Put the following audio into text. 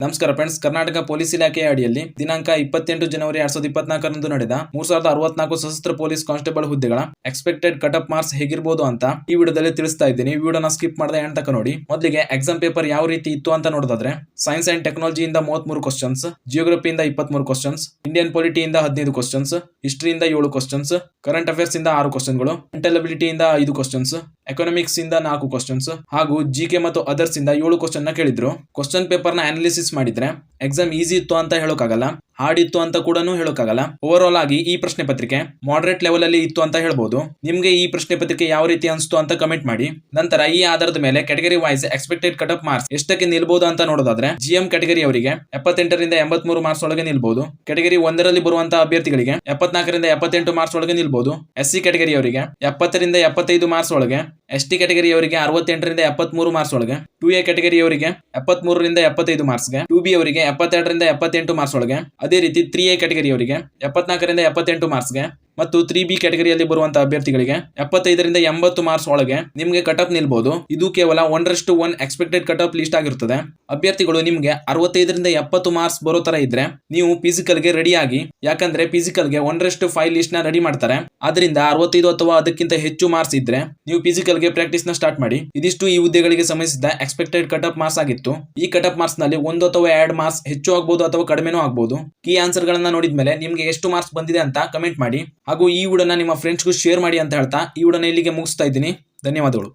ನಮಸ್ಕಾರ friends. Karnataka police ಇಲಾಖೆಯ ಅಡಿಯಲ್ಲಿ ದಿನಾಂಕ 28 ಜನವರಿ 2024 ನಡೆದ 3064 ಸಶಸ್ತ್ರ ಪೊಲೀಸ್ ಕಾನ್ಸ್ಟೇಬಲ್ ಹುದ್ದೆಗಳ ಎಕ್ಸ್ಪೆಕ್ಟೆಡ್ ಕಟ್ ಆಫ್ ಮಾರ್ಕ್ಸ್ ಹೇಗಿರಬಹುದು ಅಂತ ಈ ವಿಡಿಯೋದಲ್ಲಿ ತಿಳಿಸ್ತಾ ಇದ್ದೀನಿ. ಈ ವಿಡಿಯೋನ ಸ್ಕಿಪ್ ಮಾಡದೆ ಎಂಡ್ ತನಕ ನೋಡಿ. ಮೊದಲಿಗೆ ಎಕ್ಸಾಮ್ ಪೇಪರ್ ಯಾವ ರೀತಿ ಇತ್ತು ಅಂತ ನೋಡೋದಾದ್ರೆ, ಸೈನ್ಸ್ ಅಂಡ್ ಟೆಕ್ನಾಲಜಿ ಇಂದ 33 ಕ್ವಶನ್ಸ್, ಜಿಯೋಗ್ರಫಿ ಇಂದ 23 ಕ್ವಶನ್ಸ್, ಇಂಡಿಯನ್ ಪೊಲಿಟಿ ಇಂದ 15 ಕ್ವಶನ್ಸ್, ಹಿಸ್ಟರಿ ಇಂದ 7 ಕ್ವಶನ್ಸ್, ಕರೆಂಟ್ ಅಫೇರ್ಸ್ ಇಂದ 6 ಕ್ವಶನ್ಗಳು, ಮೆಂಟಲ್ ಅಬಿಲಿಟಿ ಇಂದ 5 ಕ್ವಶನ್ಸ್, ಎಕನಾಮಿಕ್ಸ್ ಇಂದ 4 ಕ್ವಶನ್ಸ್ ಹಾಗೂ ಜಿಕೆ ಮತ್ತು ಅದರ್ಸ್ ಇಂದ 7 ಕ್ವಶನ್ ನ ಕೇಳಿದ್ರು. ಕ್ವಶನ್ ಪೇಪರ್ ನ ಅನಾಲಿಸಿಸ್ ಮಾಡಿದ್ರೆ ಎಕ್ಸಾಮ್ ಈಸಿ ಇತ್ತು ಅಂತ ಹೇಳೋಕ್ಕಾಗಲ್ಲ, ಹಾರ್ಡ್ ಇತ್ತು ಅಂತ ಕೂಡ ಹೇಳೋಕ್ಕಾಗಲ್ಲ. ಓವರ್ ಆಲ್ ಆಗಿ ಈ ಪ್ರಶ್ನೆ ಪತ್ರಿಕೆ ಮಾಡರೇಟ್ ಲೆವೆಲ್ ಅಲ್ಲಿ ಇತ್ತು ಅಂತ ಹೇಳ್ಬೋದು. ನಿಮ್ಗೆ ಈ ಪ್ರಶ್ನೆ ಪತ್ರಿಕೆ ಯಾವ ರೀತಿ ಅನಿಸ್ತು ಅಂತ ಕಮೆಂಟ್ ಮಾಡಿ. ನಂತರ ಈ ಆಧಾರದ ಮೇಲೆ category wise expected cut off marks ಎಷ್ಟಕ್ಕೆ ನಿಲ್ಬಹುದು ಅಂತ ನೋಡೋದಾದ್ರೆ, ಜಿಎಂ ಕ್ಯಾಟಗರಿ ಅವರಿಗೆ 78 ರಿಂದ 83 ಮಾರ್ಕ್ಸ್ ಒಳಗೆ ನಿಲ್ಬಹುದು. ಕ್ಯಾಟಗರಿ 1ರಲ್ಲಿ ಬರುವಂತಹ ಅಭ್ಯರ್ಥಿಗಳಿಗೆ 74 ರಿಂದ 78 ಮಾರ್ಕ್ಸ್ ಒಳಗೆ ನಿಲ್ಬಹುದು. ಎಸ್ಸಿ ಕ್ಯಾಟಗರಿ ಅವರಿಗೆ 70 ರಿಂದ 75 ಮಾರ್ಕ್ಸ್ ಒಳಗೆ, ಎಸ್ಟಿ ಕ್ಯಾಟಗರಿ ಅವರಿಗೆ 68 ರಿಂದ 73 ಮಾರ್ಕ್ಸ್ ಒಳಗೆ, 2A ಕ್ಯಾಟಗರಿ ಅವರಿಗೆ 73 ರಿಂದ 75 ಮಾರ್ಕ್ಸ್ಗೆ, 2B ಅವರಿಗೆ 72 ರಿಂದ 78 ಮಾರ್ಕ್ಸ್ ಒಳಗೆ, ಅದೇ ರೀತಿ 3A ಕ್ಯಾಟಗರಿ ಅವರಿಗೆ 74 ರಿಂದ 78 ಮಾರ್ಕ್ಸ್ಗೆ ಮತ್ತು 3B ಕ್ಯಾಟಗರಿಯಲ್ಲಿ ಬರುವಂತಹ ಅಭ್ಯರ್ಥಿಗಳಿಗೆ 75 ರಿಂದ 80 ಮಾರ್ಕ್ಸ್ ಒಳಗೆ ನಿಮಗೆ ಕಟ್ ಆಫ್ ನಿಲ್ಬಹುದು. ಇದು ಕೇವಲ 1:1 ಎಕ್ಸ್ಪೆಕ್ಟೆಡ್ ಕಟ್ ಆಫ್ ಲಿಸ್ಟ್ ಆಗಿರುತ್ತದೆ. ಅಭ್ಯರ್ಥಿಗಳು ನಿಮಗೆ 65 ರಿಂದ 70 ಮಾರ್ಕ್ಸ್ ಬರೋ ತರ ಇದ್ರೆ ನೀವು ಫಿಸಿಕಲ್ ಗೆ ರೆಡಿ ಆಗಿ, ಯಾಕಂದ್ರೆ ಫಿಸಿಕಲ್ ಗೆ 1:5 ಲಿಸ್ಟ್ ನ ರೆಡಿ ಮಾಡ್ತಾರೆ. ಅದರಿಂದ 65 ಅಥವಾ ಅದಕ್ಕಿಂತ ಹೆಚ್ಚು ಮಾರ್ಕ್ಸ್ ಇದ್ರೆ ನೀವು ಫಿಸಿಕಲ್ ಗೆ ಪ್ರಾಕ್ಟೀಸ್ ನ ಸ್ಟಾರ್ಟ್ ಮಾಡಿ. ಇದಿಷ್ಟು ಈ ಹುದ್ದೆಗಳಿಗೆ ಸಂಬಂಧಿಸಿದ ಎಕ್ಸ್ಪೆಕ್ಟೆಡ್ ಕಟ್ ಆಫ್ ಮಾರ್ಕ್ಸ್ ಆಗಿತ್ತು. ಈ ಕಟ್ ಆಫ್ ಮಾರ್ಕ್ಸ್ ನಲ್ಲಿ 1 ಅಥವಾ 2 ಮಾರ್ಕ್ಸ್ ಹೆಚ್ಚು ಆಗಬಹುದು ಅಥವಾ ಕಡಿಮೆನೂ ಆಗಬಹುದು. ಕೀ ಆನ್ಸರ್ ಗಳನ್ನ ನೋಡಿದ್ಮೇಲೆ ನಿಮ್ಗೆ ಎಷ್ಟು ಮಾರ್ಕ್ಸ್ ಬಂದಿದೆ ಅಂತ ಕಮೆಂಟ್ ಮಾಡಿ ಹಾಗೂ ಈ ವಿಡಿಯೋನ ನಿಮ್ಮ ಫ್ರೆಂಡ್ಸ್ಗೂ ಶೇರ್ ಮಾಡಿ ಅಂತ ಹೇಳ್ತಾ ಈ ವಿಡಿಯೋನ ಇಲ್ಲಿಗೆ ಮುಗಿಸ್ತಾ ಇದ್ದೀನಿ. ಧನ್ಯವಾದಗಳು.